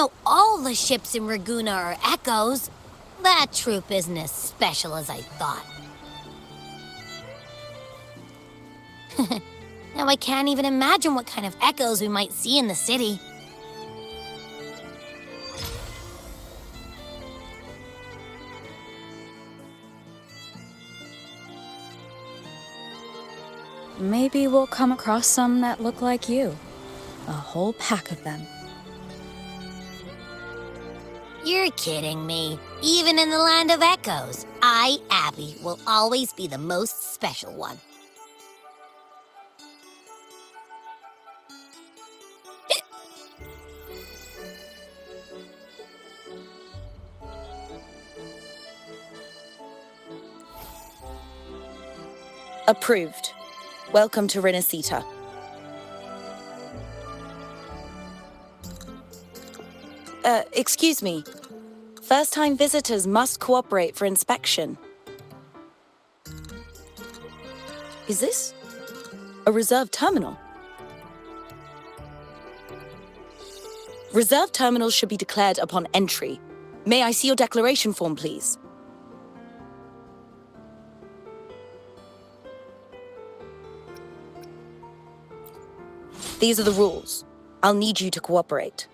know all the ships in Ragunna are echoes. That troop isn't as special as I thought. Now I can't even imagine what kind of echoes we might see in the city. Maybe we'll come across some that look like you. A whole pack of them. You're kidding me. Even in the land of echoes, I, Abby, will always be the most special one. Approved. Welcome to Rinascita. Excuse me. First-time visitors must cooperate for inspection. Is this a reserve terminal? Reserve terminals should be declared upon entry. May I see your declaration form, please? These are the rules. I'll need you to cooperate.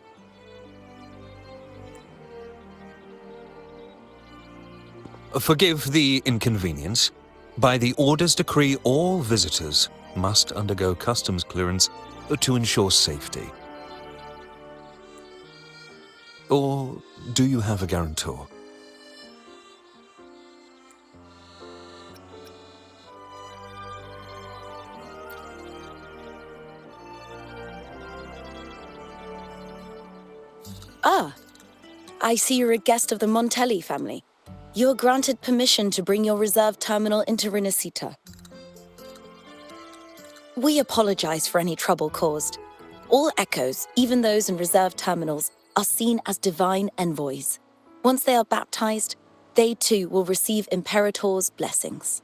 Forgive the inconvenience. By the Order's decree, all visitors must undergo customs clearance to ensure safety. Or do you have a guarantor? Ah, I see you're a guest of the Montelli family. You're granted permission to bring your reserve terminal into Rinascita. We apologize for any trouble caused. All echoes, even those in reserve terminals, are seen as divine envoys. Once they are baptized, they too will receive Imperator's blessings.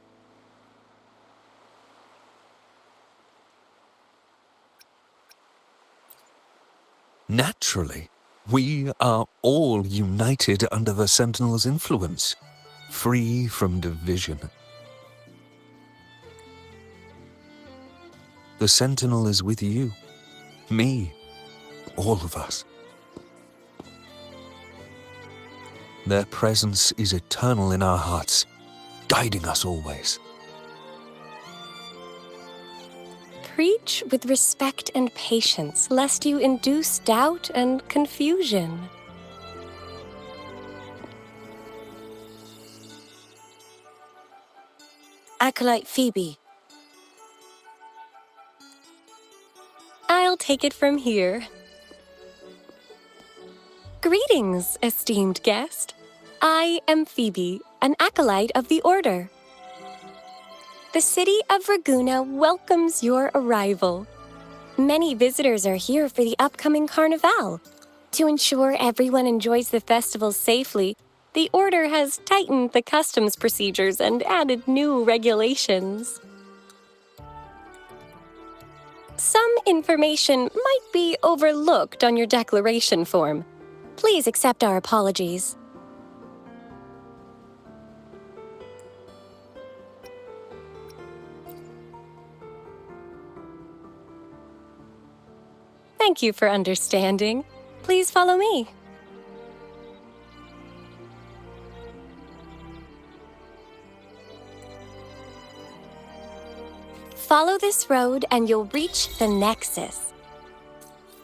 Naturally. We are all united under the Sentinel's influence, free from division. The Sentinel is with you, me, all of us. Their presence is eternal in our hearts, guiding us always. Preach with respect and patience, lest you induce doubt and confusion. Acolyte Phoebe. I'll take it from here. Greetings, esteemed guest. I am Phoebe, an acolyte of the Order. The city of Ragunna welcomes your arrival. Many visitors are here for the upcoming Carnival. To ensure everyone enjoys the festival safely, the Order has tightened the customs procedures and added new regulations. Some information might be overlooked on your declaration form. Please accept our apologies. Thank you for understanding. Please follow me. Follow this road and you'll reach the Nexus.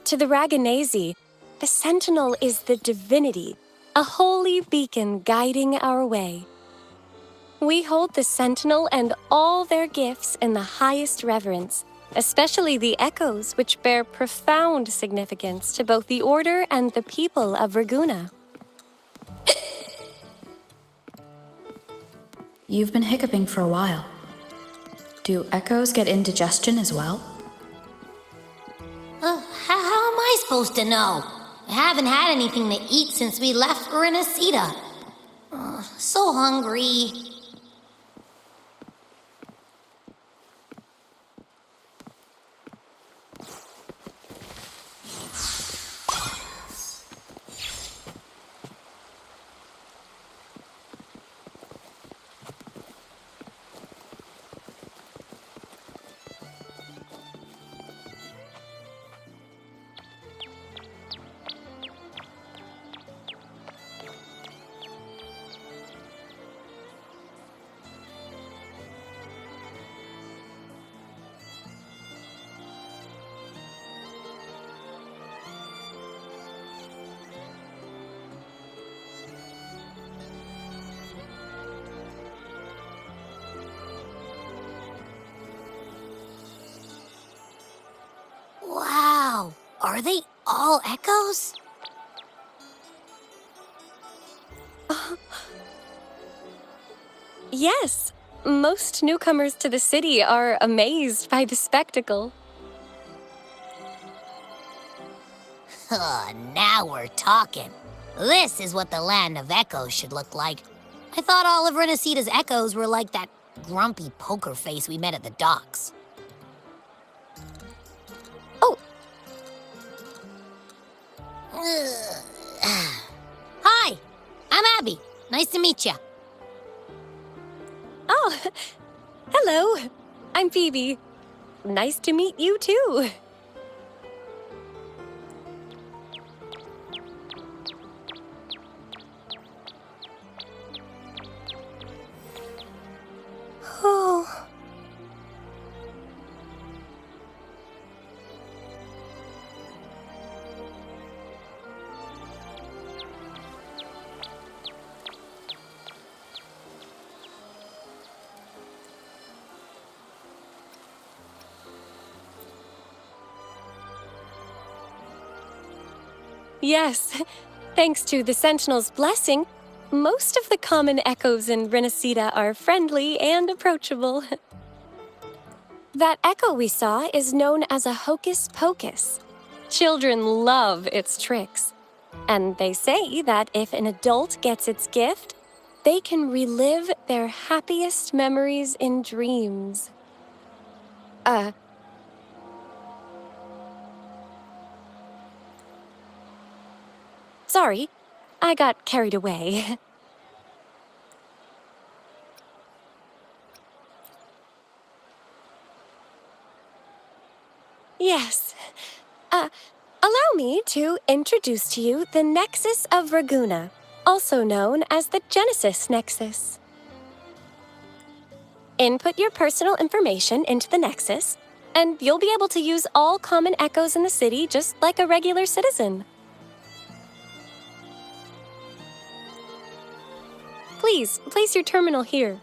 To the Ragunese, the Sentinel is the divinity, a holy beacon guiding our way. We hold the Sentinel and all their gifts in the highest reverence, especially the echoes, which bear profound significance to both the Order and the people of Ragunna. You've been hiccuping for a while. Do echoes get indigestion as well? How am I supposed to know? I haven't had anything to eat since we left Rinascita. So hungry. Are they all echoes? Yes, most newcomers to the city are amazed by the spectacle. Now we're talking. This is what the land of echoes should look like. I thought all of Rinascita's echoes were like that grumpy poker face we met at the docks. Oh. Hi, I'm Abby. Nice to meet you. Oh, hello. I'm Phoebe. Nice to meet you too. Oh. Yes, thanks to the Sentinel's blessing, most of the common echoes in Rinascita are friendly and approachable. That echo we saw is known as a hocus pocus. Children love its tricks. And they say that if an adult gets its gift, they can relive their happiest memories in dreams. Sorry, I got carried away. Yes. Allow me to introduce to you the Nexus of Raguna, also known as the Genesis Nexus. Input your personal information into the Nexus, and you'll be able to use all common echoes in the city just like a regular citizen. Please, place your terminal here.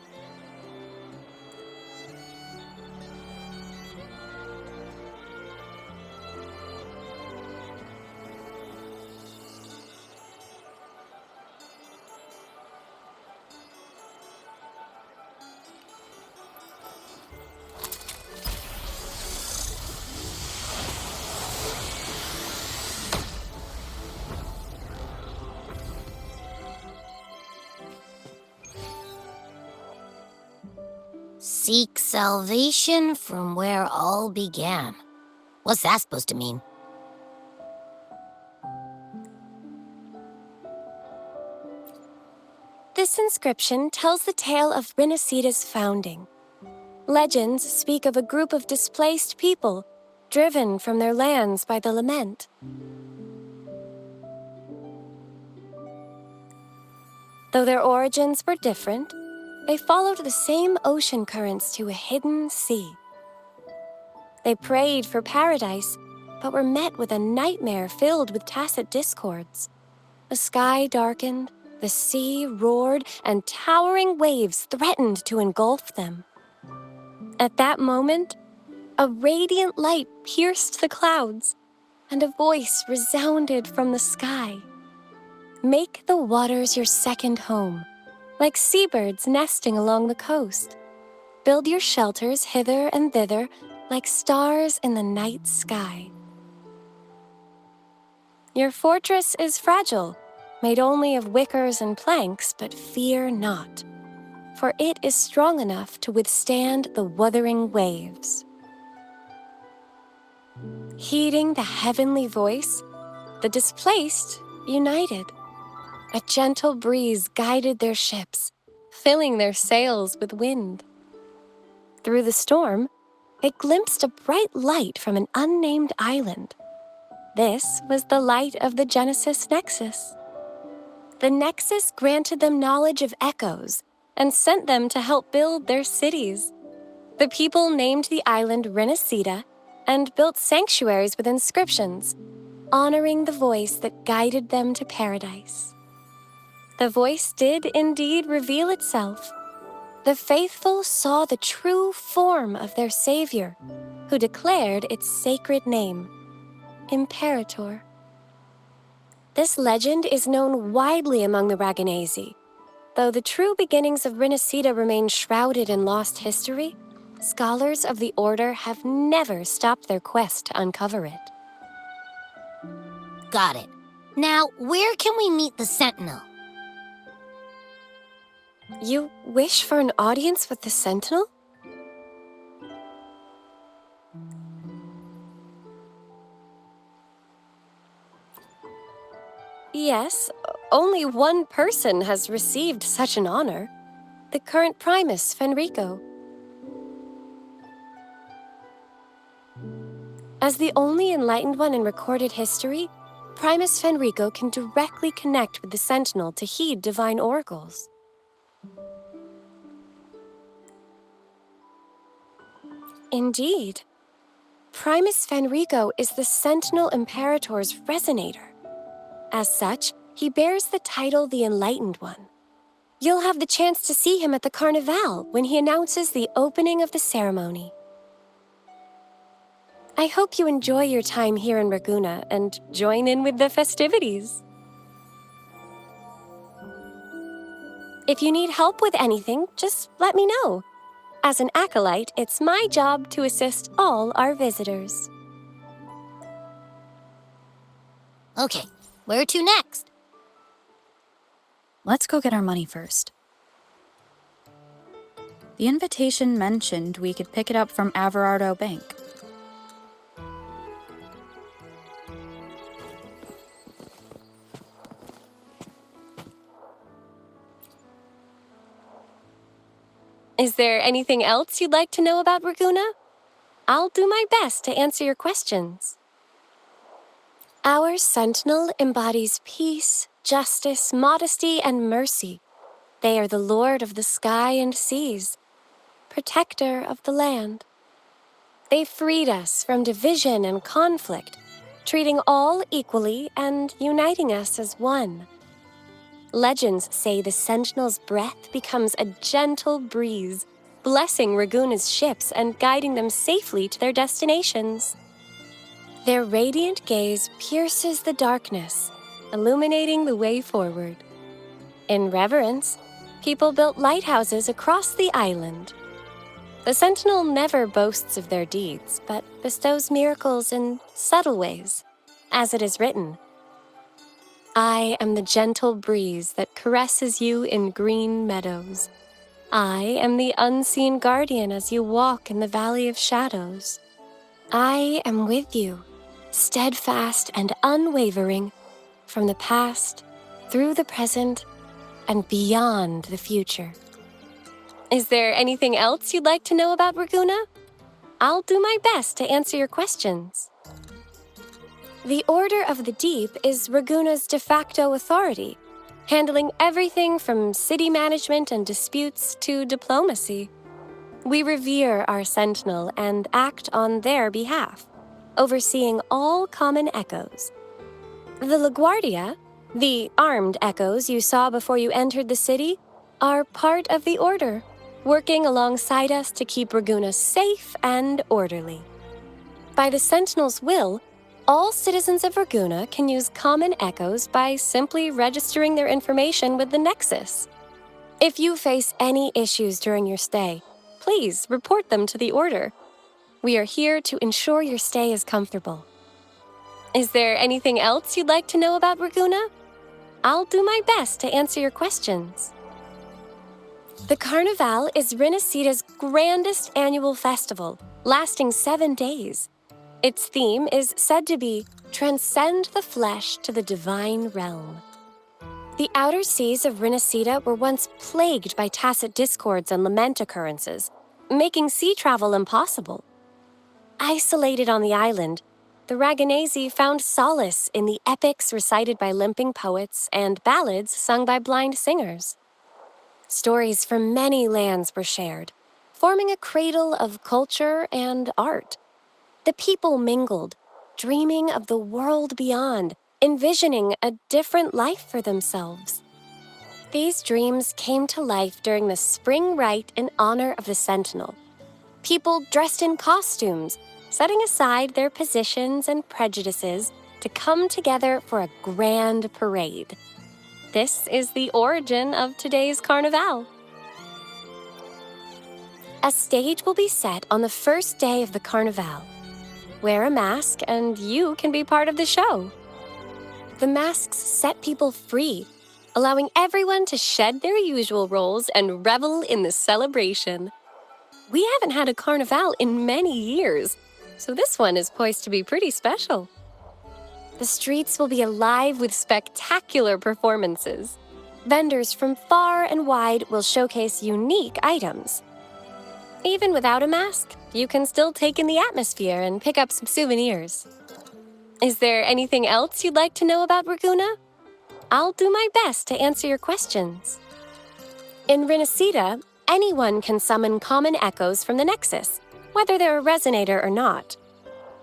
Seek salvation from where all began. What's that supposed to mean? This inscription tells the tale of Rinascita's founding. Legends speak of a group of displaced people, driven from their lands by the lament. Though their origins were different, they followed the same ocean currents to a hidden sea. They prayed for paradise, but were met with a nightmare filled with tacit discords. The sky darkened, the sea roared, and towering waves threatened to engulf them. At that moment, a radiant light pierced the clouds, and a voice resounded from the sky. Make the waters your second home, like seabirds nesting along the coast. Build your shelters hither and thither, like stars in the night sky. Your fortress is fragile, made only of wickers and planks, but fear not, for it is strong enough to withstand the wuthering waves. Heeding the heavenly voice, the displaced united. A gentle breeze guided their ships, filling their sails with wind. Through the storm, they glimpsed a bright light from an unnamed island. This was the light of the Genesis Nexus. The Nexus granted them knowledge of echoes and sent them to help build their cities. The people named the island Rinascita and built sanctuaries with inscriptions, honoring the voice that guided them to paradise. The voice did indeed reveal itself. The faithful saw the true form of their Savior, who declared its sacred name. Imperator. This legend is known widely among the Raganazi. Though the true beginnings of Rinascita remain shrouded in lost history, scholars of the Order have never stopped their quest to uncover it. Got it. Now, where can we meet the Sentinel? You wish for an audience with the Sentinel? Yes, only one person has received such an honor. The current Primus, Fenrico. As the only enlightened one in recorded history, Primus Fenrico can directly connect with the Sentinel to heed divine oracles. Indeed. Primus Fenrico is the Sentinel Imperator's resonator. As such, he bears the title the Enlightened One. You'll have the chance to see him at the Carnival when he announces the opening of the ceremony. I hope you enjoy your time here in Raguna and join in with the festivities. If you need help with anything, just let me know. As an acolyte, it's my job to assist all our visitors. Okay, where to next? Let's go get our money first. The invitation mentioned we could pick it up from Averardo Bank. Is there anything else you'd like to know about Raguna? I'll do my best to answer your questions. Our Sentinel embodies peace, justice, modesty, and mercy. They are the Lord of the sky and seas, protector of the land. They freed us from division and conflict, treating all equally and uniting us as one. Legends say the Sentinel's breath becomes a gentle breeze, blessing Raguna's ships and guiding them safely to their destinations. Their radiant gaze pierces the darkness, illuminating the way forward. In reverence, people built lighthouses across the island. The Sentinel never boasts of their deeds, but bestows miracles in subtle ways, as it is written. I am the gentle breeze that caresses you in green meadows. I am the unseen guardian as you walk in the valley of shadows. I am with you, steadfast and unwavering, from the past, through the present, and beyond the future. Is there anything else you'd like to know about Raguna? I'll do my best to answer your questions. The Order of the Deep is Raguna's de facto authority, handling everything from city management and disputes to diplomacy. We revere our Sentinel and act on their behalf, overseeing all common echoes. The LaGuardia, the armed echoes you saw before you entered the city, are part of the Order, working alongside us to keep Raguna safe and orderly. By the Sentinel's will, all citizens of Raguna can use common echoes by simply registering their information with the Nexus. If you face any issues during your stay, please report them to the Order. We are here to ensure your stay is comfortable. Is there anything else you'd like to know about Raguna? I'll do my best to answer your questions. The Carnival is Rinascita's grandest annual festival, lasting 7 days. Its theme is said to be Transcend the Flesh to the Divine Realm. The outer seas of Rinascita were once plagued by tacit discords and lament occurrences, making sea travel impossible. Isolated on the island, the Raganazi found solace in the epics recited by limping poets and ballads sung by blind singers. Stories from many lands were shared, forming a cradle of culture and art. The people mingled, dreaming of the world beyond, envisioning a different life for themselves. These dreams came to life during the spring rite in honor of the Sentinel. People dressed in costumes, setting aside their positions and prejudices to come together for a grand parade. This is the origin of today's Carnival. A stage will be set on the first day of the Carnival. Wear a mask and you can be part of the show. The masks set people free, allowing everyone to shed their usual roles and revel in the celebration. We haven't had a Carnival in many years, so this one is poised to be pretty special. The streets will be alive with spectacular performances. Vendors from far and wide will showcase unique items. Even without a mask, you can still take in the atmosphere and pick up some souvenirs. Is there anything else you'd like to know about Raguna? I'll do my best to answer your questions. In Rinascita, anyone can summon common echoes from the Nexus, whether they're a resonator or not.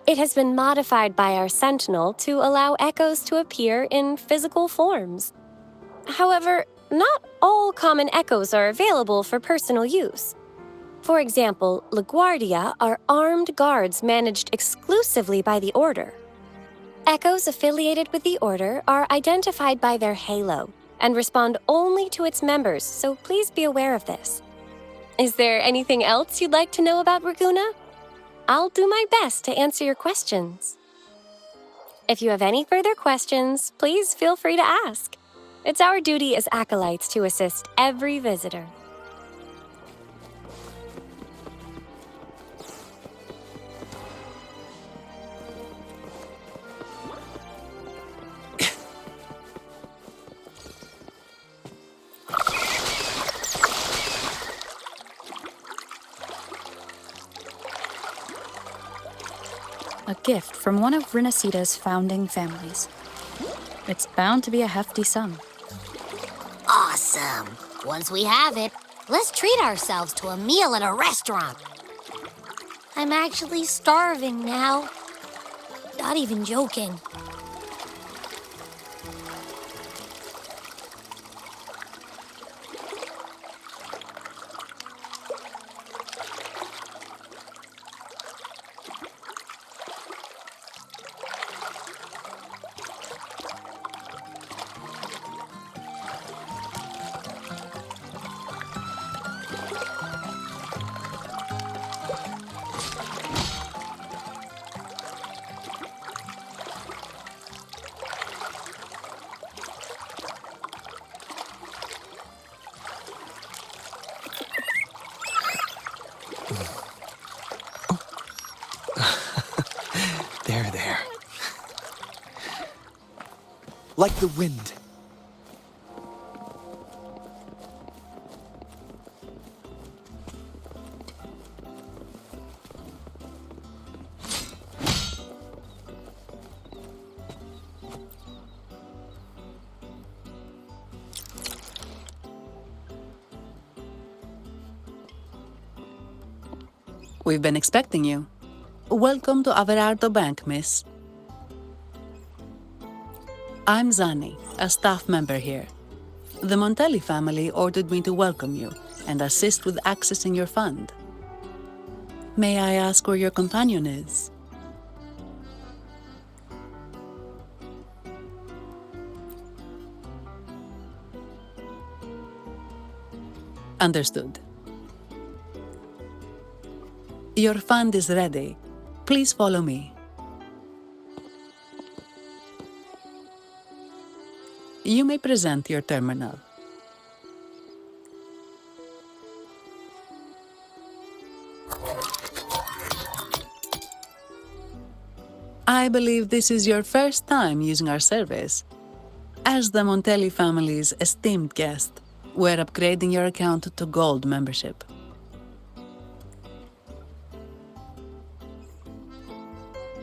It has been modified by our Sentinel to allow echoes to appear in physical forms. However, not all common echoes are available for personal use. For example, LaGuardia are armed guards managed exclusively by the Order. Echoes affiliated with the Order are identified by their halo and respond only to its members, so please be aware of this. Is there anything else you'd like to know about Raguna? I'll do my best to answer your questions. If you have any further questions, please feel free to ask. It's our duty as acolytes to assist every visitor. A gift from one of Rinascita's founding families. It's bound to be a hefty sum. Awesome. Once we have it, let's treat ourselves to a meal at a restaurant. I'm actually starving now. Not even joking. There. Like the wind. We've been expecting you. Welcome to Averardo Bank, miss. I'm Zani, a staff member here. The Montelli family ordered me to welcome you and assist with accessing your fund. May I ask where your companion is? Understood. Your fund is ready. Please follow me. You may present your terminal. I believe this is your first time using our service. As the Montelli family's esteemed guest, we're upgrading your account to Gold membership.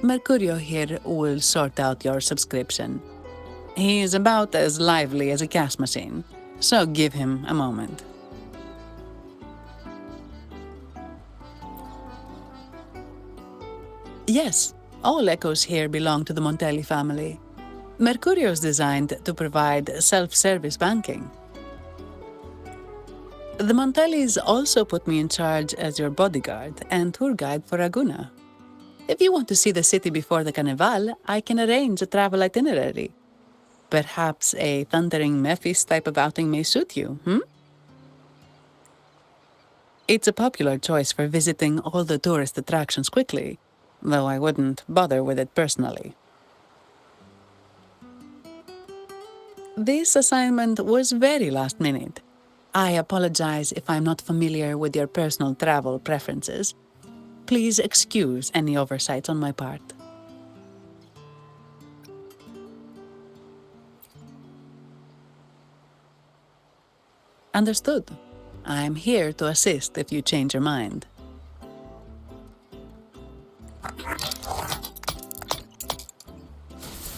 Mercurio here will sort out your subscription. He is about as lively as a cash machine, so give him a moment. Yes, all echoes here belong to the Montelli family. Mercurio is designed to provide self-service banking. The Montellis also put me in charge as your bodyguard and tour guide for Raguna. If you want to see the city before the Carnival, I can arrange a travel itinerary. Perhaps a thundering Memphis type of outing may suit you, It's a popular choice for visiting all the tourist attractions quickly, though I wouldn't bother with it personally. This assignment was very last minute. I apologize if I'm not familiar with your personal travel preferences. Please excuse any oversights on my part. Understood. I'm here to assist if you change your mind.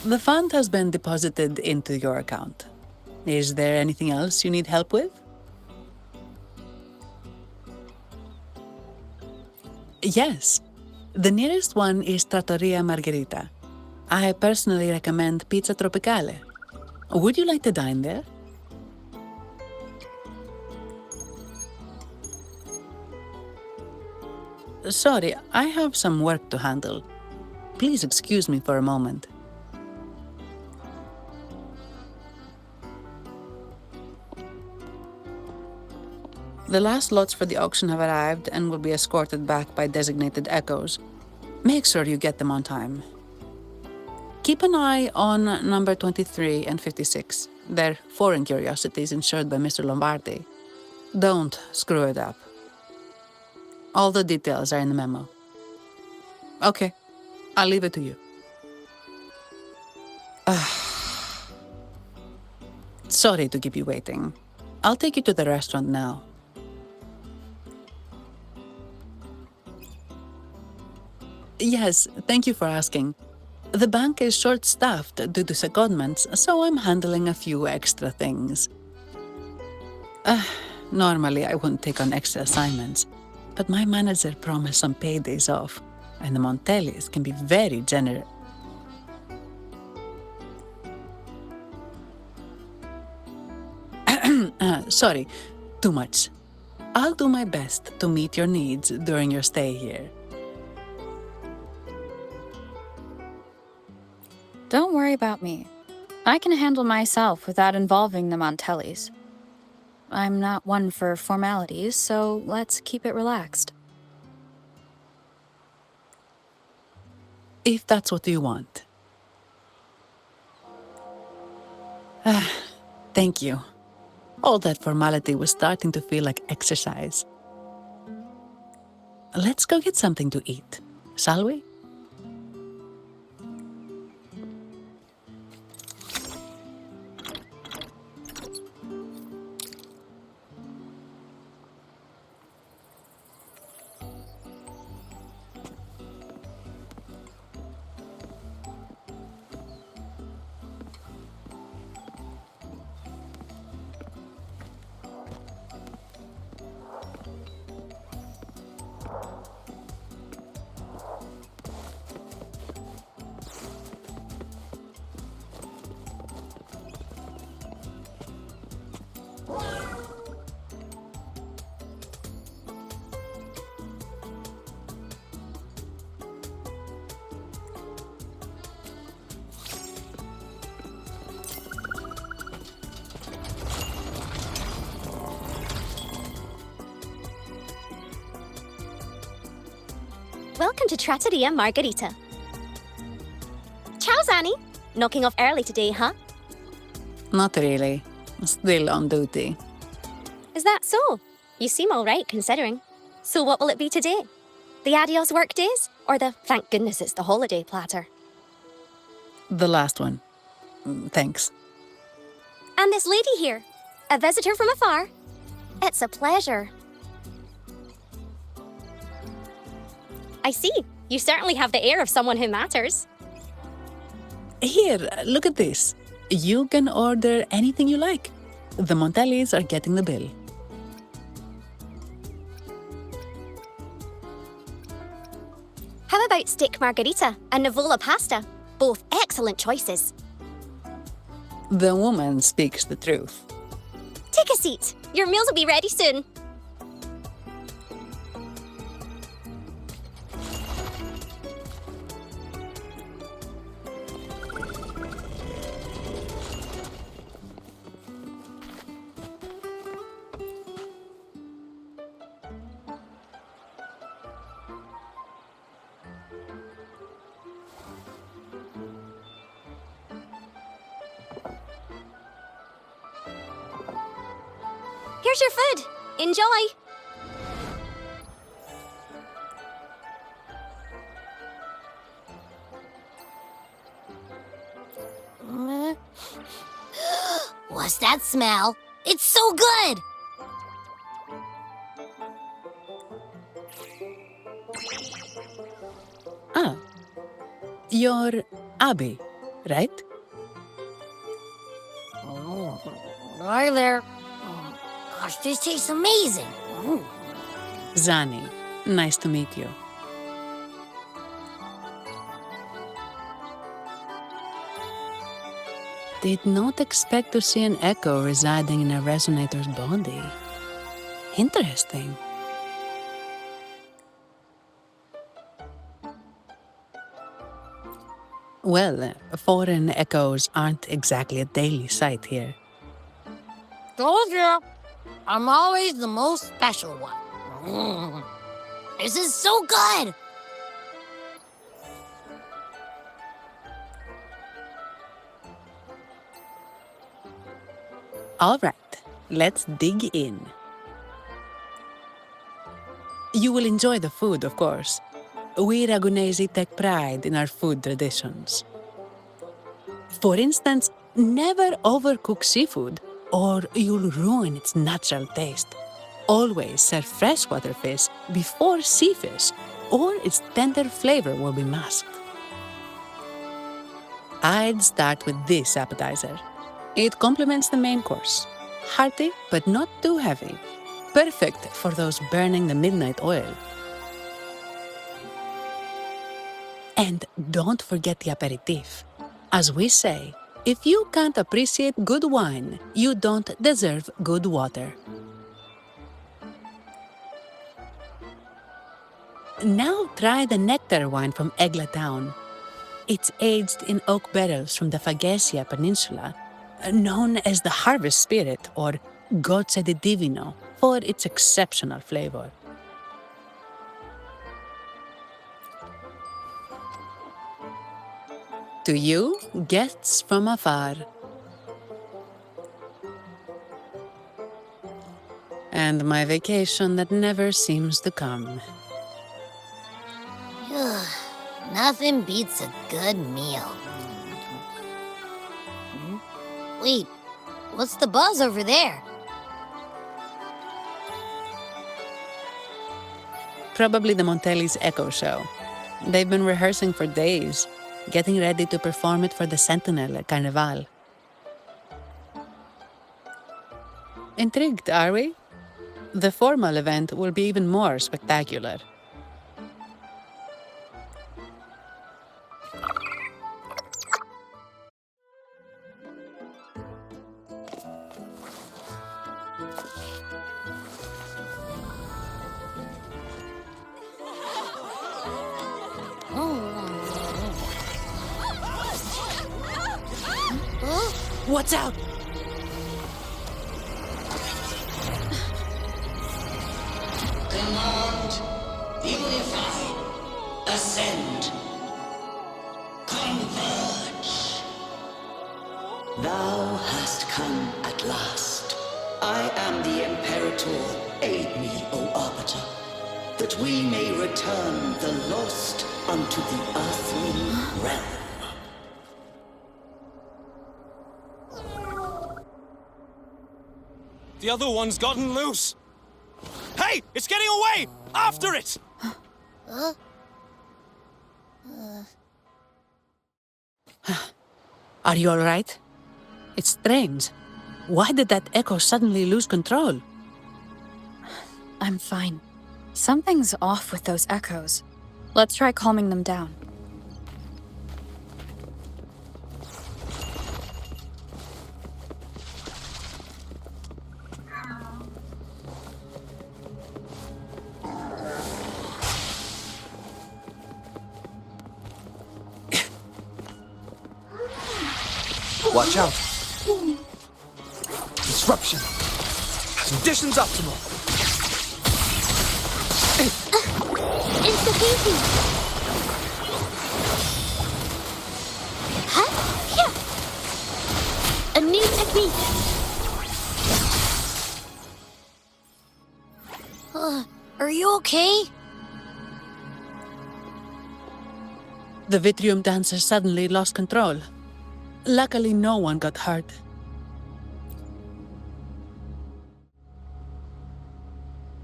The fund has been deposited into your account. Is there anything else you need help with? Yes. The nearest one is Trattoria Margherita. I personally recommend Pizza Tropicale. Would you like to dine there? Sorry, I have some work to handle. Please excuse me for a moment. The last lots for the auction have arrived and will be escorted back by designated echoes. Make sure you get them on time. Keep an eye on number 23 and 56. They're foreign curiosities insured by Mr. Lombardi. Don't screw it up. All the details are in the memo. Okay, I'll leave it to you. Sorry to keep you waiting. I'll take you to the restaurant now. Yes, thank you for asking. The bank is short-staffed due to secondments, so I'm handling a few extra things. Normally, I wouldn't take on extra assignments, but my manager promised some paid days off, and the Montellis can be very generous. Sorry, too much. I'll do my best to meet your needs during your stay here. Don't worry about me. I can handle myself without involving the Montellis. I'm not one for formalities, so let's keep it relaxed. If that's what you want. Thank you. All that formality was starting to feel like exercise. Let's go get something to eat, shall we? Welcome to Trattoria Margherita. Ciao, Zani. Knocking off early today, huh? Not really. Still on duty. Is that so? You seem all right, considering. So what will it be today? The adios work days? Or the thank goodness it's the holiday platter? The last one. Thanks. And this lady here, a visitor from afar. It's a pleasure. I see. You certainly have the air of someone who matters. Here, look at this. You can order anything you like. The Montellis are getting the bill. How about steak margherita and Neuvillette pasta? Both excellent choices. The woman speaks the truth. Take a seat. Your meals will be ready soon. Here's your food. Enjoy. What's that smell? It's so good! Ah, you're Abby, right? Hi there. Gosh, this tastes amazing. Zani, nice to meet you. Did not expect to see an echo residing in a resonator's body. Interesting. Well, foreign echoes aren't exactly a daily sight here. Told you. I'm always the most special one. This is so good! All right, let's dig in. You will enjoy the food, of course. We Ragunesi take pride in our food traditions. For instance, never overcook seafood, or you'll ruin its natural taste. Always serve freshwater fish before sea fish, or its tender flavor will be masked. I'd start with this appetizer. It complements the main course. Hearty, but not too heavy. Perfect for those burning the midnight oil. And don't forget the aperitif. As we say, if you can't appreciate good wine, you don't deserve good water. Now try the nectar wine from Egla Town. It's aged in oak barrels from the Fagesia Peninsula, known as the Harvest Spirit or Gozze di Divino for its exceptional flavor. To you, guests from afar. And my vacation that never seems to come. Nothing beats a good meal. Wait, what's the buzz over there? Probably the Montelli's Echo Show. They've been rehearsing for days, getting ready to perform it for the Sentinel at Carnival. Intrigued, are we? The formal event will be even more spectacular. What's out? Command, unify, ascend, converge. Thou hast come at last. I am the Imperator. Aid me, O Arbiter, that we may return the lost unto the earthly realm. The other one's gotten loose. Hey, it's getting away! After it! Are you all right? It's strange. Why did that echo suddenly lose control? I'm fine. Something's off with those echoes. Let's try calming them down. Watch out. Disruption. Conditions optimal. It's the Phoebe. Huh? Yeah. A new technique. you okay? The Vitreum Dancer suddenly lost control. Luckily, no one got hurt.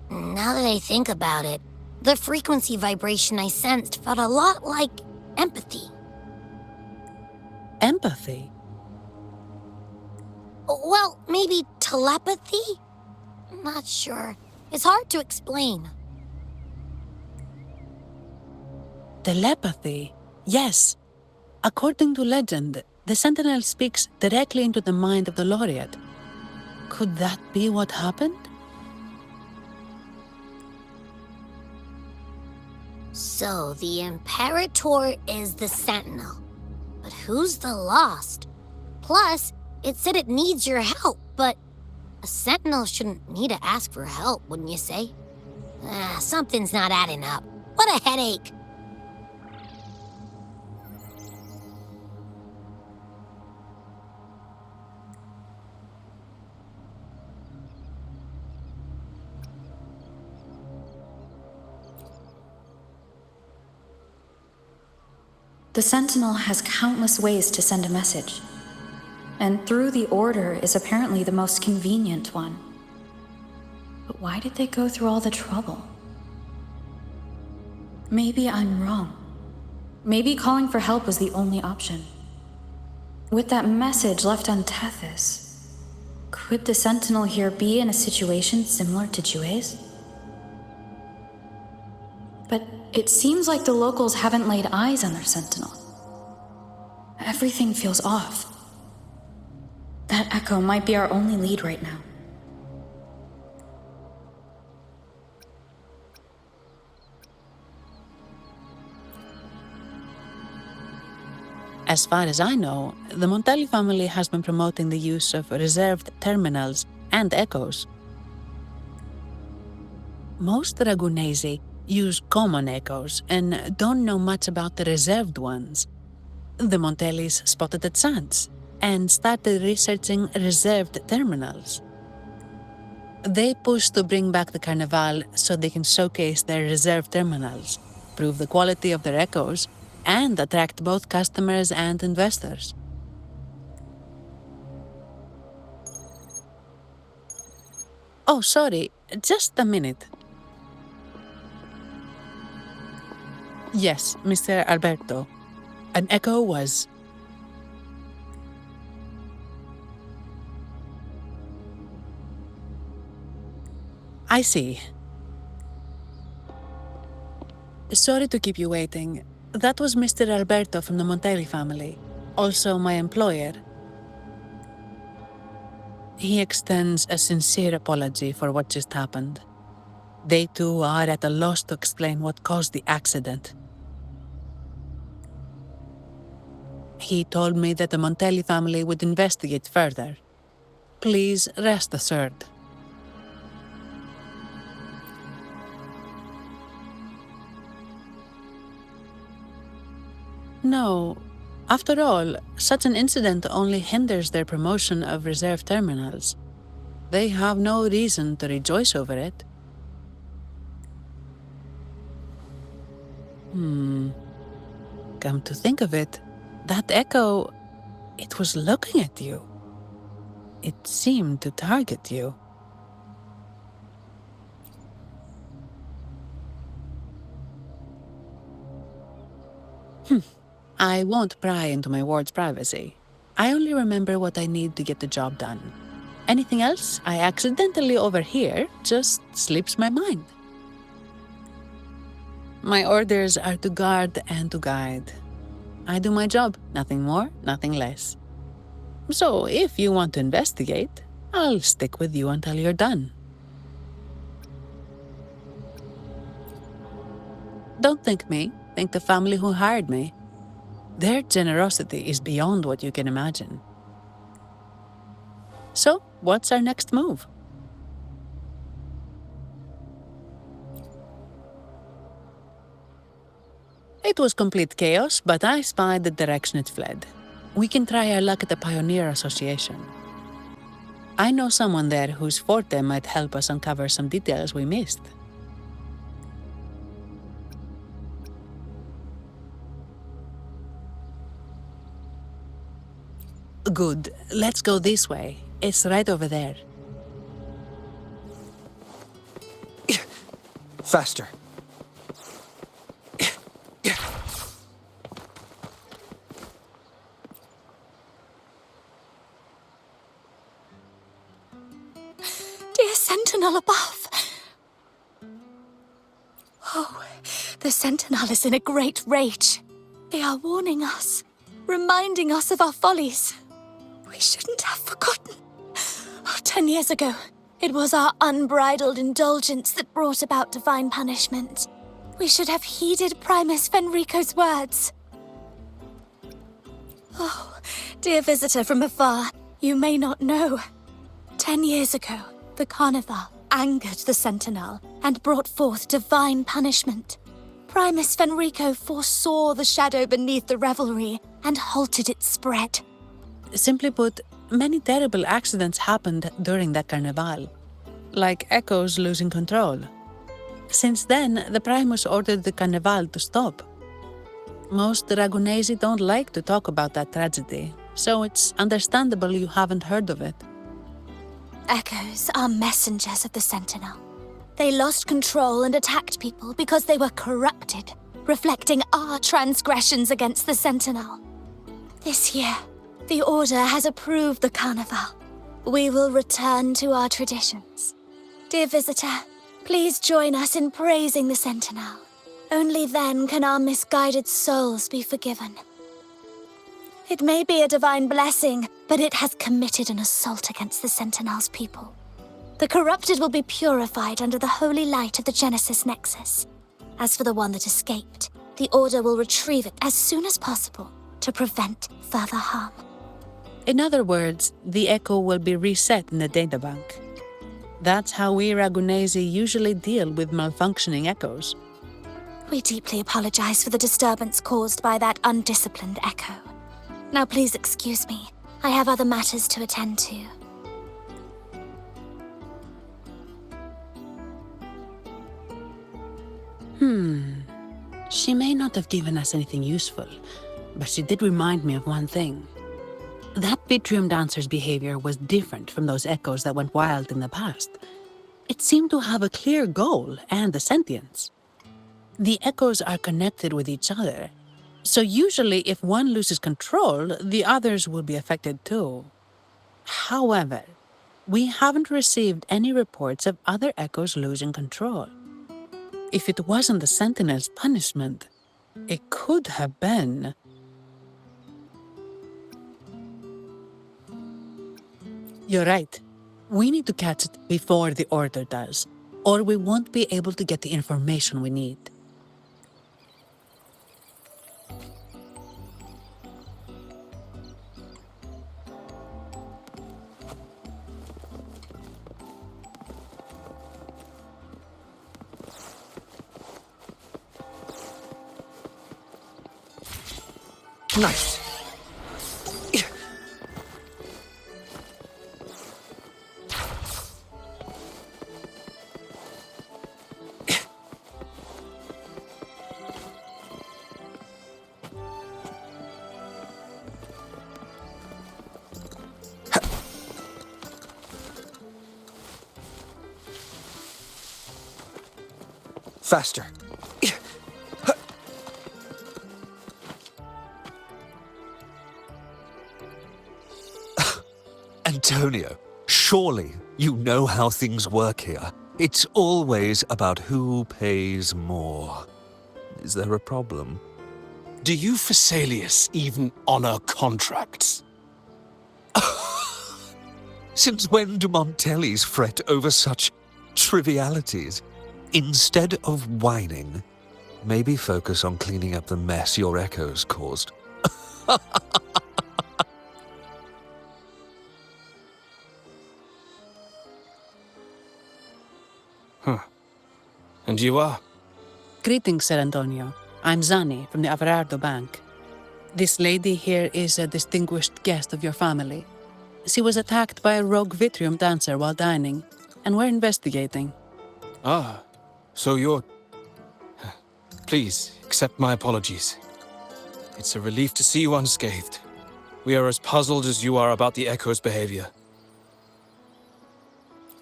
Now that I think about it, the frequency vibration I sensed felt a lot like empathy. Empathy? Well, maybe telepathy? Not sure. It's hard to explain. Telepathy? Yes. According to legend, the Sentinel speaks directly into the mind of the laureate. Could that be what happened? So, the Imperator is the Sentinel. But who's the Lost? Plus, it said it needs your help, but a Sentinel shouldn't need to ask for help, wouldn't you say? Something's not adding up. What a headache! The Sentinel has countless ways to send a message, and through the Order is apparently the most convenient one. But why did they go through all the trouble? Maybe I'm wrong. Maybe calling for help was the only option. With that message left on Tethys, could the Sentinel here be in a situation similar to Jue's? But it seems like the locals haven't laid eyes on their Sentinel. Everything feels off. That echo might be our only lead right now. As far as I know, the Montelli family has been promoting the use of reserved terminals and echoes. Most Ragunesi use common echoes and don't know much about the reserved ones. The Montellis spotted a chance and started researching reserved terminals. They push to bring back the Carnival so they can showcase their reserved terminals, prove the quality of their echoes, and attract both customers and investors. Oh, sorry, just a minute. Yes, Mr. Alberto. An echo was... I see. Sorry to keep you waiting. That was Mr. Alberto from the Montelli family, also my employer. He extends a sincere apology for what just happened. They too are at a loss to explain what caused the accident. He told me that the Montelli family would investigate further. Please rest assured. No. After all, such an incident only hinders their promotion of reserve terminals. They have no reason to rejoice over it. Come to think of it, that echo, it was looking at you. It seemed to target you. I won't pry into my ward's privacy. I only remember what I need to get the job done. Anything else I accidentally overhear just slips my mind. My orders are to guard and to guide. I do my job, nothing more, nothing less. So if you want to investigate, I'll stick with you until you're done. Don't thank me, thank the family who hired me. Their generosity is beyond what you can imagine. So, what's our next move? It was complete chaos, but I spied the direction it fled. We can try our luck at the Pioneer Association. I know someone there whose forte might help us uncover some details we missed. Good. Let's go this way. It's right over there. Faster. Dear Sentinel above! Oh, the Sentinel is in a great rage. They are warning us, reminding us of our follies. We shouldn't have forgotten. 10 years ago, it was our unbridled indulgence that brought about divine punishment. We should have heeded Primus Fenrico's words. Oh, dear visitor from afar, you may not know. 10 years ago, the Carnival angered the Sentinel and brought forth divine punishment. Primus Fenrico foresaw the shadow beneath the revelry and halted its spread. Simply put, many terrible accidents happened during that carnival, like echoes losing control. Since then, the Primus ordered the carnival to stop. Most Ragunesi don't like to talk about that tragedy, so it's understandable you haven't heard of it. Echoes are messengers of the Sentinel. They lost control and attacked people because they were corrupted, reflecting our transgressions against the Sentinel. This year, the Order has approved the Carnival. We will return to our traditions. Dear visitor, please join us in praising the Sentinel. Only then can our misguided souls be forgiven. It may be a divine blessing, but it has committed an assault against the Sentinel's people. The corrupted will be purified under the holy light of the Genesis Nexus. As for the one that escaped, the Order will retrieve it as soon as possible to prevent further harm. In other words, the echo will be reset in the databank. That's how we Ragunesi usually deal with malfunctioning echoes. We deeply apologize for the disturbance caused by that undisciplined echo. Now please excuse me. I have other matters to attend to. She may not have given us anything useful, but she did remind me of one thing. That Vitreum Dancer's behavior was different from those echoes that went wild in the past. It seemed to have a clear goal and a sentience. The echoes are connected with each other, so usually if one loses control, the others will be affected too. However, we haven't received any reports of other echoes losing control. If it wasn't the Sentinel's punishment, it could have been... You're right. We need to catch it before the Order does, or we won't be able to get the information we need. Nice. Faster. Antonio, surely you know how things work here. It's always about who pays more. Is there a problem? Do you Phasaelius even honor contracts? Since when do Montellis fret over such trivialities? Instead of whining, maybe focus on cleaning up the mess your echoes caused. And you are? Greetings, Sir Antonio. I'm Zani from the Averardo Bank. This lady here is a distinguished guest of your family. She was attacked by a rogue Vitreum Dancer while dining, and we're investigating. Ah, so you're... Please, accept my apologies. It's a relief to see you unscathed. We are as puzzled as you are about the Echo's behavior.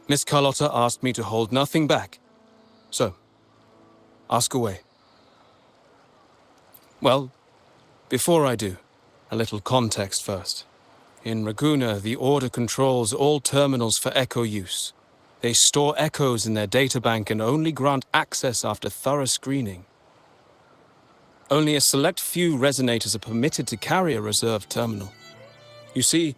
Miss Carlotta asked me to hold nothing back. So, ask away. Well, before I do, a little context first. In Ragusa, the Order controls all terminals for Echo use. They store Echoes in their databank and only grant access after thorough screening. Only a select few resonators are permitted to carry a reserved terminal. You see,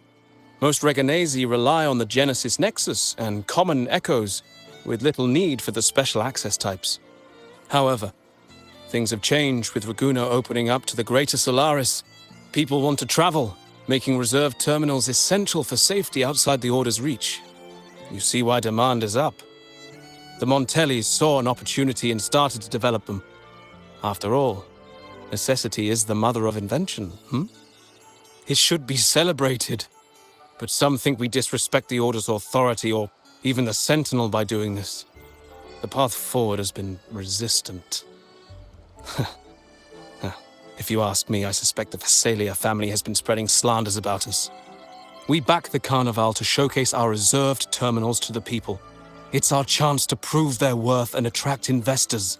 most Reganesi rely on the Genesis Nexus and common Echoes, with little need for the special access types. However, things have changed with Ragusa opening up to the Greater Solaris. People want to travel, making reserved terminals essential for safety outside the Order's reach. You see why demand is up. The Montellis saw an opportunity and started to develop them. After all, necessity is the mother of invention, It should be celebrated. But some think we disrespect the Order's authority or even the Sentinel by doing this. The path forward has been resistant. If you ask me, I suspect the Phasalia family has been spreading slanders about us. We back the Carnival to showcase our reserved terminals to the people. It's our chance to prove their worth and attract investors.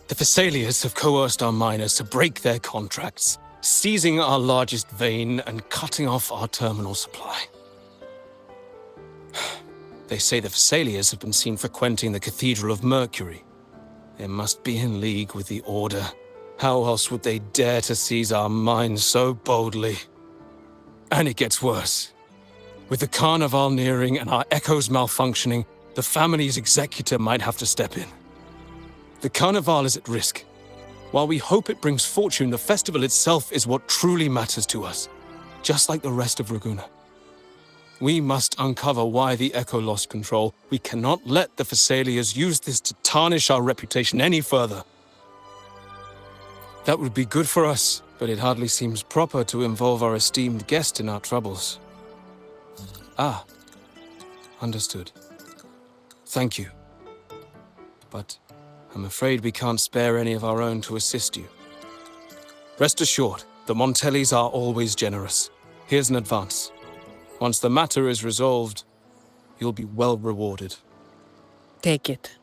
The Phasalias have coerced our miners to break their contracts, seizing our largest vein and cutting off our terminal supply. They say the Phasalias have been seen frequenting the Cathedral of Mercury. They must be in league with the Order. How else would they dare to seize our mines so boldly? And it gets worse. With the Carnival nearing and our Echoes malfunctioning, the family's executor might have to step in. The Carnival is at risk. While we hope it brings fortune, the festival itself is what truly matters to us, just like the rest of Ragusa. We must uncover why the Echo lost control. We cannot let the Phasalias use this to tarnish our reputation any further. That would be good for us, but it hardly seems proper to involve our esteemed guest in our troubles. Ah, understood. Thank you. But I'm afraid we can't spare any of our own to assist you. Rest assured, the Montellis are always generous. Here's an advance. Once the matter is resolved, you'll be well rewarded. Take it.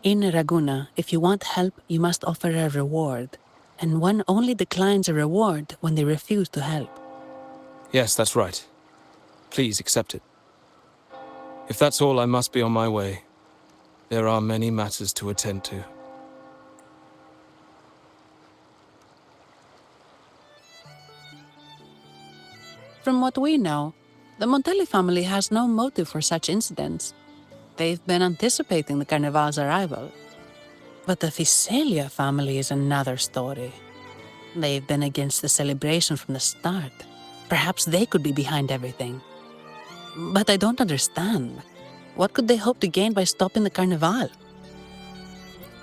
In Ragusa, if you want help, you must offer a reward. And one only declines a reward when they refuse to help. Yes, that's right. Please accept it. If that's all, I must be on my way. There are many matters to attend to. From what we know, the Montelli family has no motive for such incidents. They've been anticipating the Carnival's arrival. But the Phasalia family is another story. They've been against the celebration from the start. Perhaps they could be behind everything. But I don't understand. What could they hope to gain by stopping the Carnival?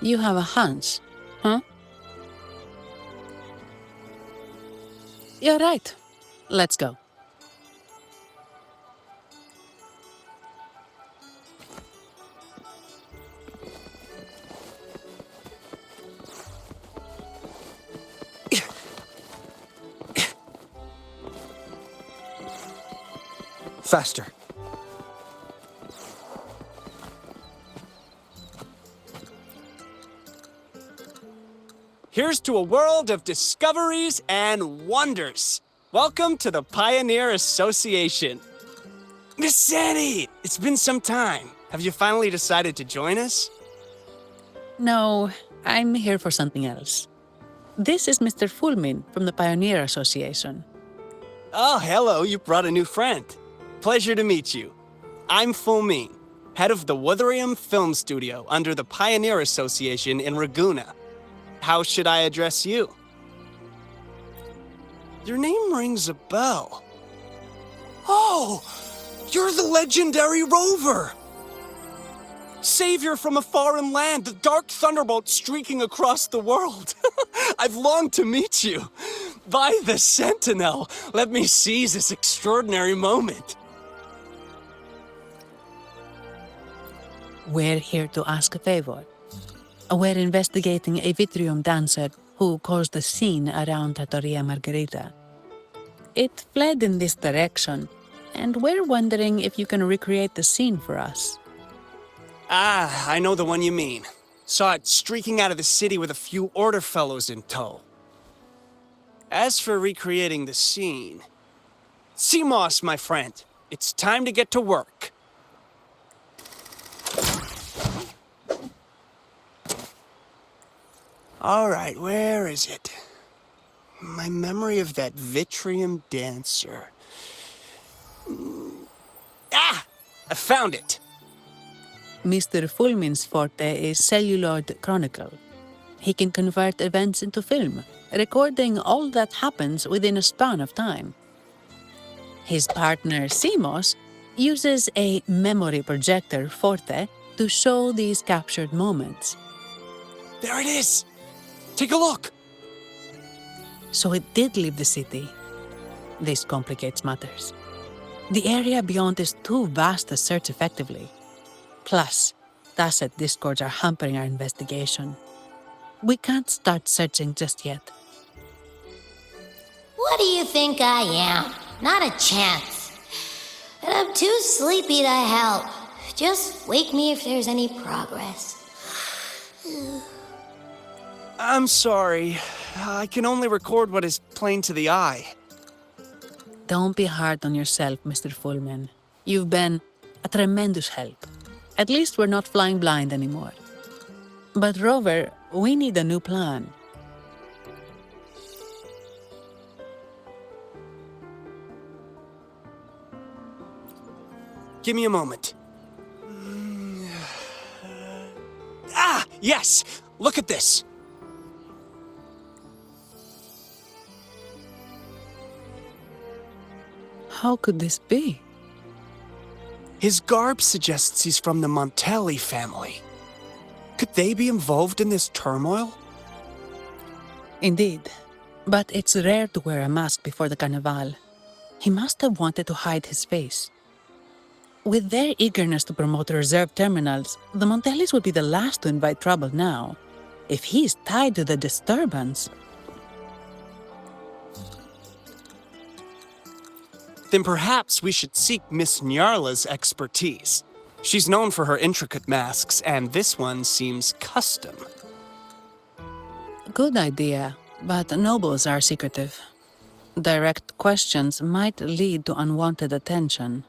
You have a hunch, huh? You're right. Let's go. Faster. Here's to a world of discoveries and wonders. Welcome to the Pioneer Association. Miss Zani, it's been some time. Have you finally decided to join us? No, I'm here for something else. This is Mr. Fulmin from the Pioneer Association. Oh, hello, you brought a new friend. Pleasure to meet you. I'm Fulmin, head of the Vitreum Film Studio under the Pioneer Association in Ragusa. How should I address you? Your name rings a bell. Oh, you're the legendary Rover! Savior from a foreign land, the dark thunderbolt streaking across the world. I've longed to meet you. By the Sentinel, let me seize this extraordinary moment. We're here to ask a favor. We're investigating a Vitreum Dancer who caused a scene around Trattoria Margherita. It fled in this direction, and we're wondering if you can recreate the scene for us. Ah, I know the one you mean. Saw it streaking out of the city with a few order fellows in tow. As for recreating the scene... CMOS, my friend, it's time to get to work. All right, where is it? My memory of that Vitreum Dancer. Ah! I found it! Mr. Fulmin's forte is celluloid chronicle. He can convert events into film, recording all that happens within a span of time. His partner, CMOS, uses a memory projector forte to show these captured moments. There it is! Take a look! So it did leave the city. This complicates matters. The area beyond is too vast to search effectively. Plus, Tacet discords are hampering our investigation. We can't start searching just yet. What do you think I am? Not a chance. And I'm too sleepy to help. Just wake me if there's any progress. I'm sorry. I can only record what is plain to the eye. Don't be hard on yourself, Mr. Fullman. You've been a tremendous help. At least we're not flying blind anymore. But Rover, we need a new plan. Give me a moment. Ah, yes! Look at this! How could this be? His garb suggests he's from the Montelli family. Could they be involved in this turmoil? Indeed. But it's rare to wear a mask before the Carnival. He must have wanted to hide his face. With their eagerness to promote reserve terminals, the Montellis would be the last to invite trouble now. If he's tied to the disturbance... Then perhaps we should seek Miss Nyarla's expertise. She's known for her intricate masks, and this one seems custom. Good idea, but nobles are secretive. Direct questions might lead to unwanted attention.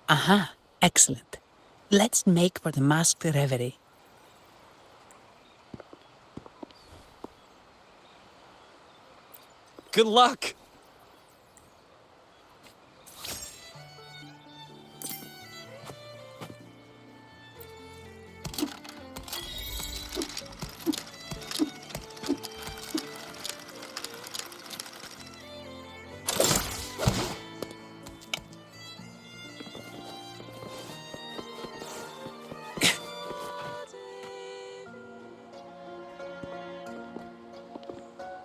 Aha, excellent. Let's make for the masked reverie. Good luck!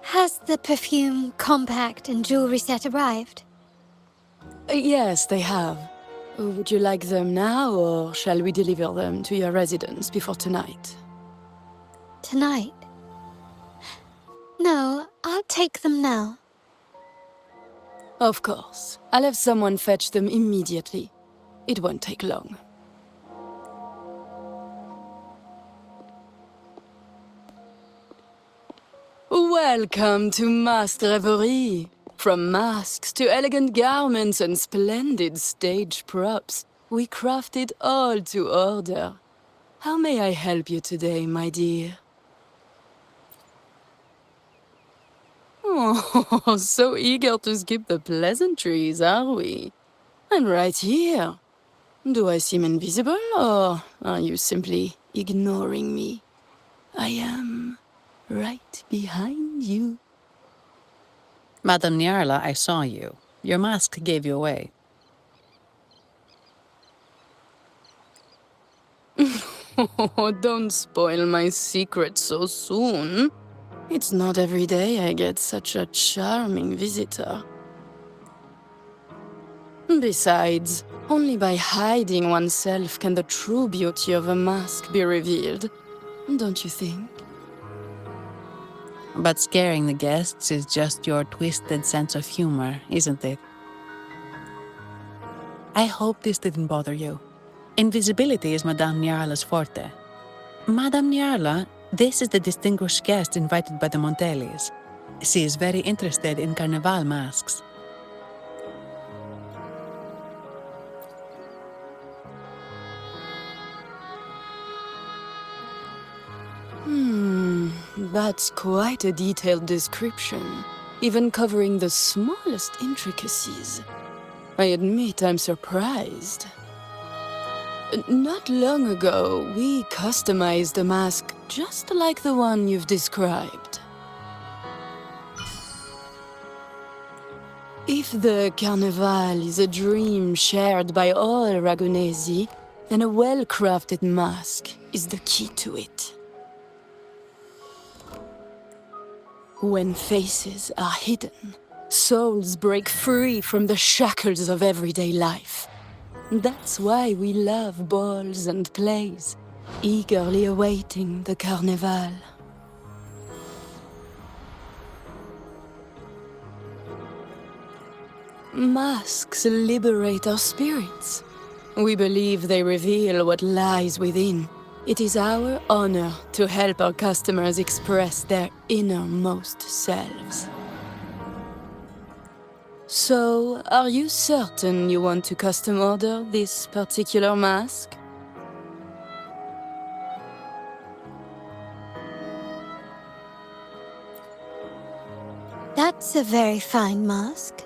Has the perfume, compact, and jewelry set arrived? Yes, they have. Would you like them now, or shall we deliver them to your residence before tonight? Tonight? No, I'll take them now. Of course. I'll have someone fetch them immediately. It won't take long. Welcome to Masked Reverie. From masks to elegant garments and splendid stage props, we craft it all to order. How may I help you today, my dear? Oh, so eager to skip the pleasantries, are we? I'm right here. Do I seem invisible, or are you simply ignoring me? I am right behind you. Madame Nyarla, I saw you. Your mask gave you away. Oh, don't spoil my secret so soon. It's not every day I get such a charming visitor. Besides, only by hiding oneself can the true beauty of a mask be revealed, don't you think? But scaring the guests is just your twisted sense of humor, isn't it? I hope this didn't bother you. Invisibility is Madame Nyarla's forte. Madame Nyarla, this is the distinguished guest invited by the Montellis. She is very interested in Carnival masks. That's quite a detailed description, even covering the smallest intricacies. I admit I'm surprised. Not long ago, we customized a mask just like the one you've described. If the Carnival is a dream shared by all Ragunesi, then a well-crafted mask is the key to it. When faces are hidden, souls break free from the shackles of everyday life. That's why we love balls and plays, eagerly awaiting the Carnival. Masks liberate our spirits. We believe they reveal what lies within. It is our honor to help our customers express their innermost selves. So, are you certain you want to custom order this particular mask? That's a very fine mask.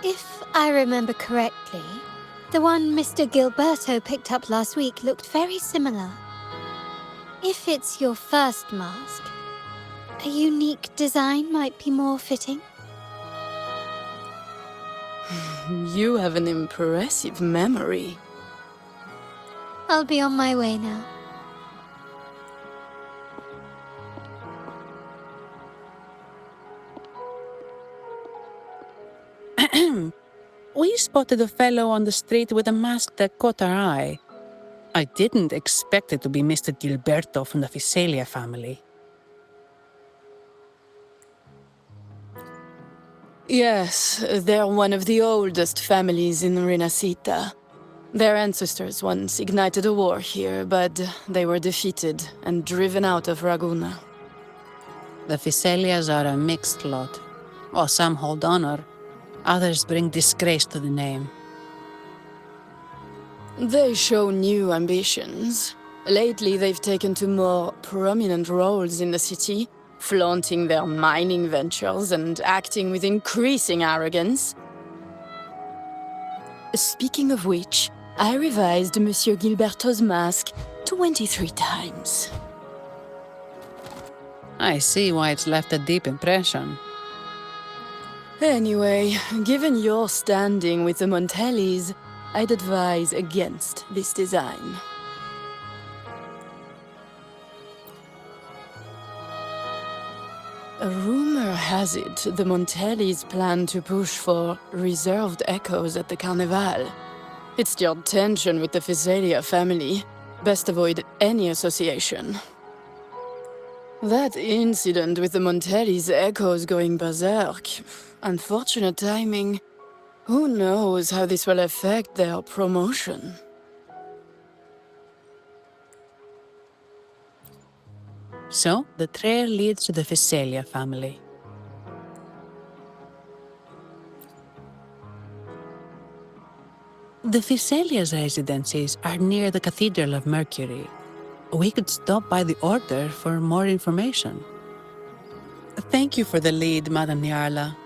If I remember correctly, the one Mr. Gilberto picked up last week looked very similar. If it's your first mask, a unique design might be more fitting. You have an impressive memory. I'll be on my way now. We spotted a fellow on the street with a mask that caught our eye. I didn't expect it to be Mr. Gilberto from the Visalia family. Yes, they're one of the oldest families in Rinascita. Their ancestors once ignited a war here, but they were defeated and driven out of Raguna. The Visalias are a mixed lot. While some hold honor, others bring disgrace to the name. They show new ambitions. Lately, they've taken to more prominent roles in the city, flaunting their mining ventures and acting with increasing arrogance. Speaking of which, I revised Monsieur Gilberto's mask 23 times. I see why it's left a deep impression. Anyway, given your standing with the Montellis, I'd advise against this design. A rumor has it the Montellis plan to push for reserved echoes at the Carnival. It's still tension with the Visalia family. Best avoid any association. That incident with the Montellis' echoes going berserk. Unfortunate timing. Who knows how this will affect their promotion? So, the trail leads to the Visalia family. The Visalia's residencies are near the Cathedral of Mercury. We could stop by the Order for more information. Thank you for the lead, Madame Nyarla.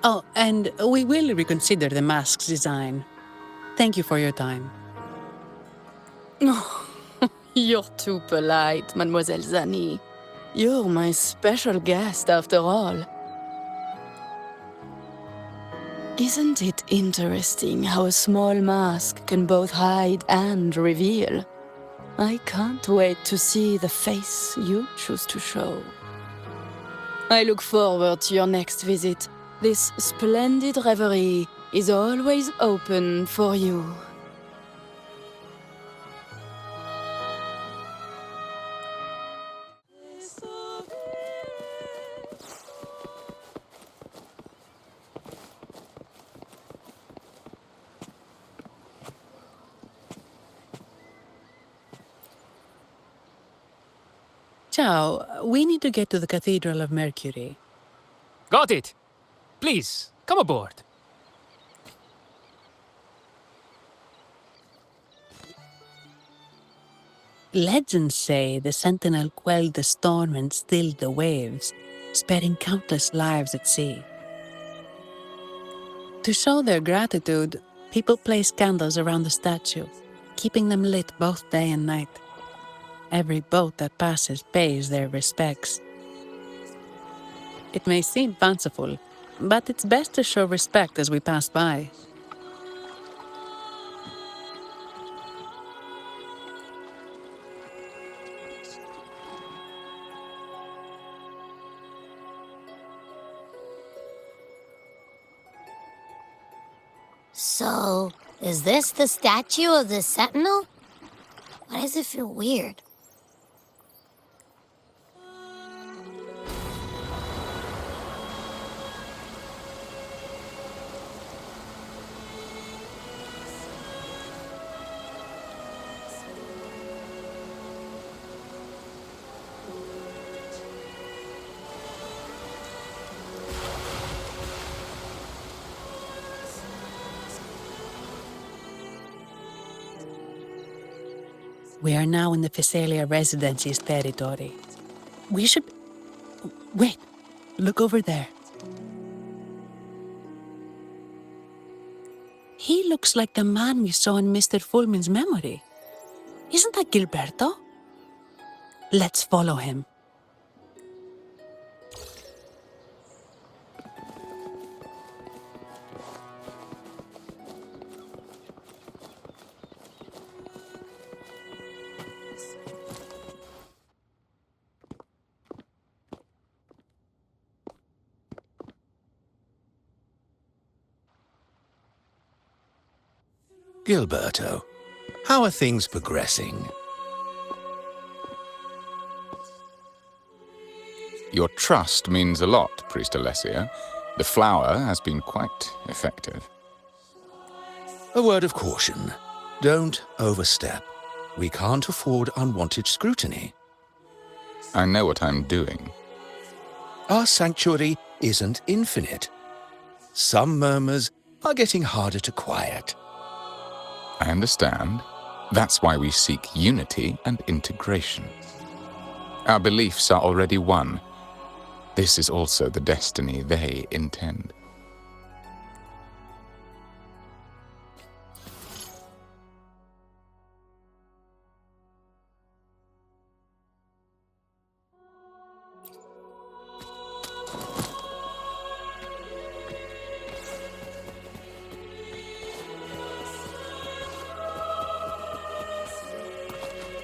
Oh, and we will reconsider the mask's design. Thank you for your time. You're too polite, Mademoiselle Zani. You're my special guest, after all. Isn't it interesting how a small mask can both hide and reveal? I can't wait to see the face you choose to show. I look forward to your next visit. This splendid reverie is always open for you. Ciao, we need to get to the Cathedral of Mercury. Got it. Please, come aboard. Legends say the Sentinel quelled the storm and stilled the waves, sparing countless lives at sea. To show their gratitude, people place candles around the statue, keeping them lit both day and night. Every boat that passes pays their respects. It may seem fanciful, but it's best to show respect as we pass by. So, is this the statue of the Sentinel? Why does it feel weird? We are now in the Physalia Residency's territory. We should... Wait, look over there. He looks like the man we saw in Mr. Fulmin's memory. Isn't that Gilberto? Let's follow him. Gilberto, how are things progressing? Your trust means a lot, Priest Alessia. The flower has been quite effective. A word of caution. Don't overstep. We can't afford unwanted scrutiny. I know what I'm doing. Our sanctuary isn't infinite. Some murmurs are getting harder to quiet. I understand. That's why we seek unity and integration. Our beliefs are already one. This is also the destiny they intend.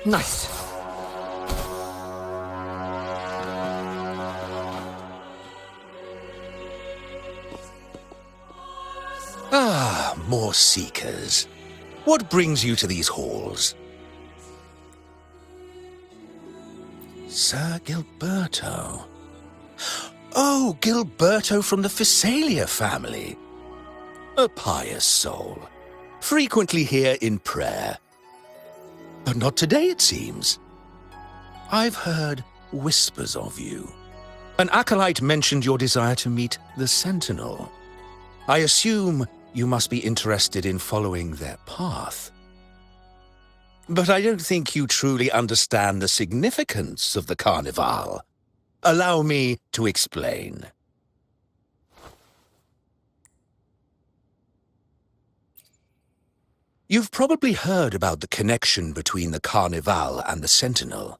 Nice. Ah, more seekers. What brings you to these halls? Sir Gilberto. Oh, Gilberto from the Physalia family. A pious soul. Frequently here in prayer. But not today, it seems. I've heard whispers of you. An acolyte mentioned your desire to meet the Sentinel. I assume you must be interested in following their path. But I don't think you truly understand the significance of the Carnival. Allow me to explain. You've probably heard about the connection between the Carnival and the Sentinel.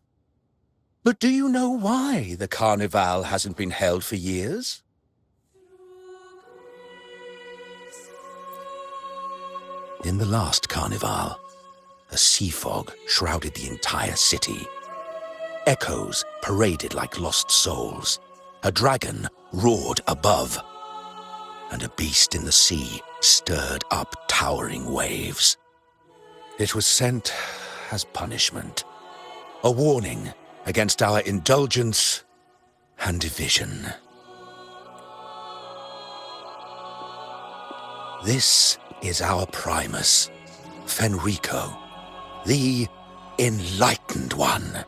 But do you know why the Carnival hasn't been held for years? In the last Carnival, a sea fog shrouded the entire city. Echoes paraded like lost souls. A dragon roared above, and a beast in the sea stirred up towering waves. It was sent as punishment, a warning against our indulgence and division. This is our Primus, Fenrico, the Enlightened One.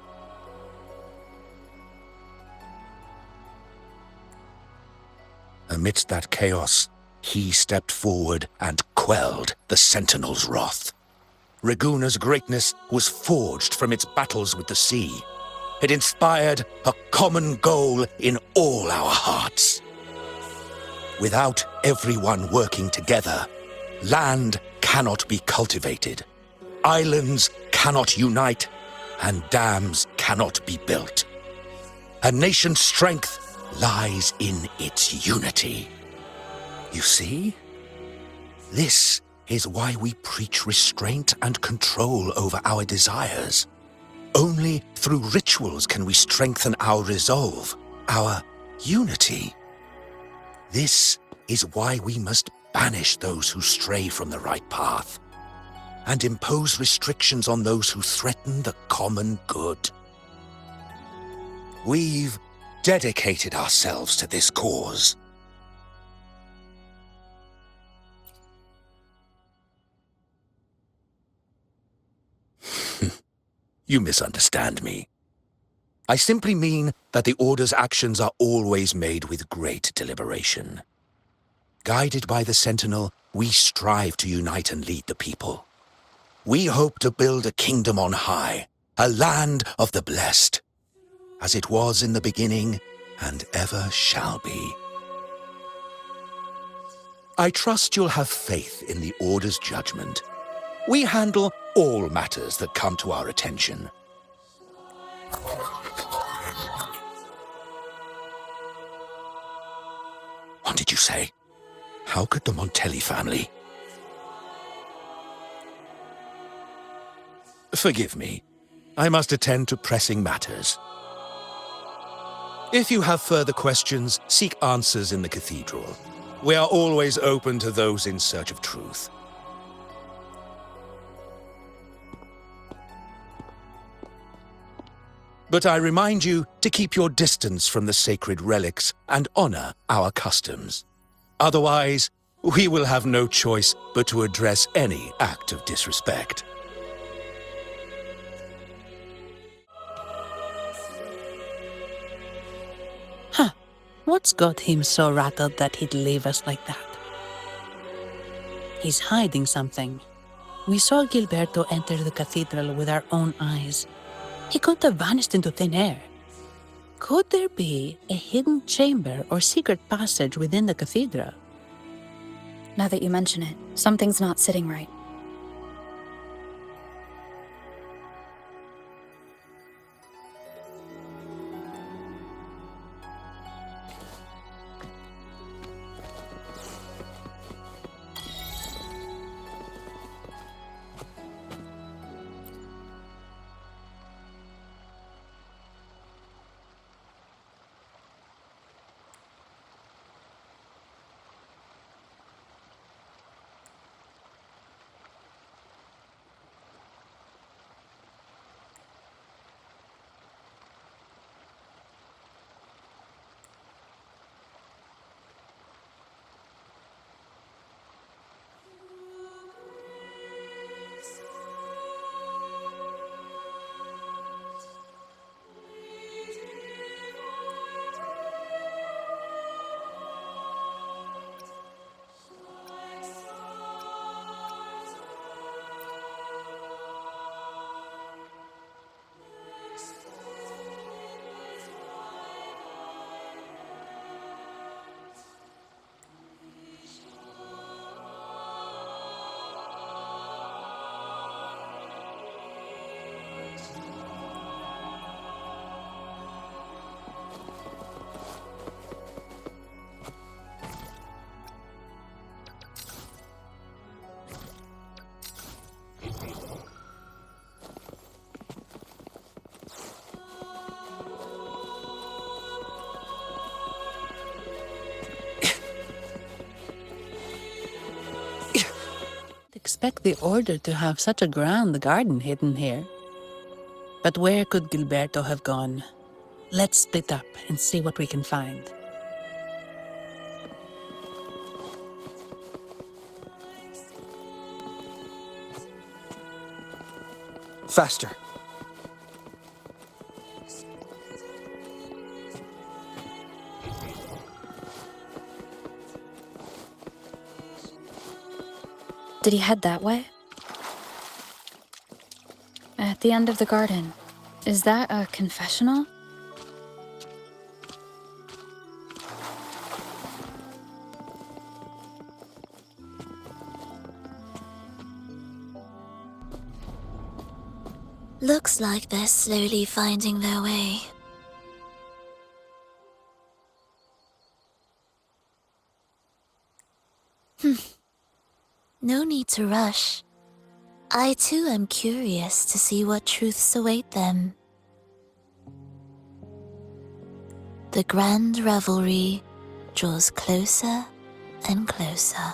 Amidst that chaos, he stepped forward and quelled the Sentinel's wrath. Raguna's greatness was forged from its battles with the sea. It inspired a common goal in all our hearts. Without everyone working together, land cannot be cultivated, islands cannot unite, and dams cannot be built. A nation's strength lies in its unity. You see? This is why we preach restraint and control over our desires. Only through rituals can we strengthen our resolve, our unity. This is why we must banish those who stray from the right path and impose restrictions on those who threaten the common good. We've dedicated ourselves to this cause. You misunderstand me. I simply mean that the Order's actions are always made with great deliberation. Guided by the Sentinel, we strive to unite and lead the people. We hope to build a kingdom on high, a land of the blessed, as it was in the beginning and ever shall be. I trust you'll have faith in the Order's judgment. We handle all matters that come to our attention. What did you say? How could the Montelli family? Forgive me. I must attend to pressing matters. If you have further questions, seek answers in the cathedral. We are always open to those in search of truth. But I remind you to keep your distance from the sacred relics and honor our customs. Otherwise, we will have no choice but to address any act of disrespect. Huh. What's got him so rattled that he'd leave us like that? He's hiding something. We saw Gilberto enter the cathedral with our own eyes. He couldn't have vanished into thin air. Could there be a hidden chamber or secret passage within the cathedral? Now that you mention it, something's not sitting right. expect the Order to have such a grand garden hidden here. But where could Gilberto have gone? Let's split up and see what we can find. Faster. Did he head that way? At the end of the garden. Is that a confessional? Looks like they're slowly finding their way. No need to rush. I too am curious to see what truths await them. The grand revelry draws closer and closer.